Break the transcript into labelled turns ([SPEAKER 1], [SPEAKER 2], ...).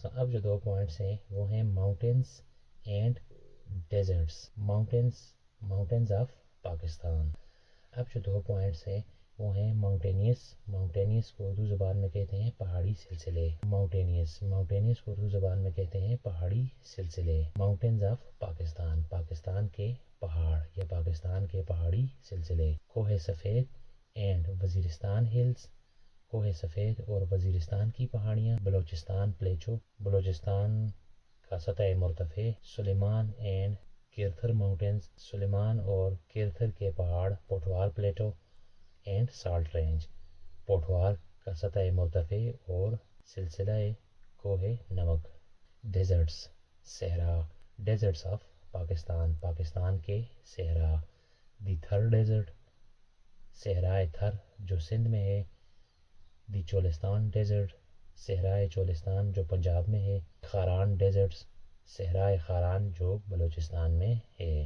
[SPEAKER 1] پاکستان. اب جو 2 پوائنٹس ہیں وہ ہیں mountains and desserts. Mountains of Pakistan. اب جو 2 پوائنٹس ہیں وہ ہیں ماؤنٹینیس کو اردو زبان میں کہتے ہیں پہاڑی سلسلے. ماؤنٹینیس کو اردو زبان میں کہتے ہیں پہاڑی سلسلے. ماؤنٹینز آف پاکستان، پاکستان کے پہاڑ یا پاکستان کے پہاڑی سلسلے. کوہ سفید اینڈ وزیرستان ہلز. کوہ سفید اور وزیرستان کی پہاڑیاں. بلوچستان پلیٹو، بلوچستان کا سطح مرتفع. سلیمان اینڈ کیرتھر ماؤنٹینز. سلیمان اور کیرتھر کے پہاڑ. پوٹھوار پلیٹو اینڈ سالٹ رینج. پوٹھوار کا سطح مرتفع اور سلسلہ کوہ نمک. ڈیزرٹس صحرا. ڈیزرٹس آف پاکستان، پاکستان کے صحرا. دی تھر ڈیزرٹ صحرائے تھر جو سندھ میں ہے. دی چولستان ڈیزرٹ صحرائے چولستان جو پنجاب میں ہے. خاران ڈیزرٹس صحرائے خاران جو بلوچستان میں ہے.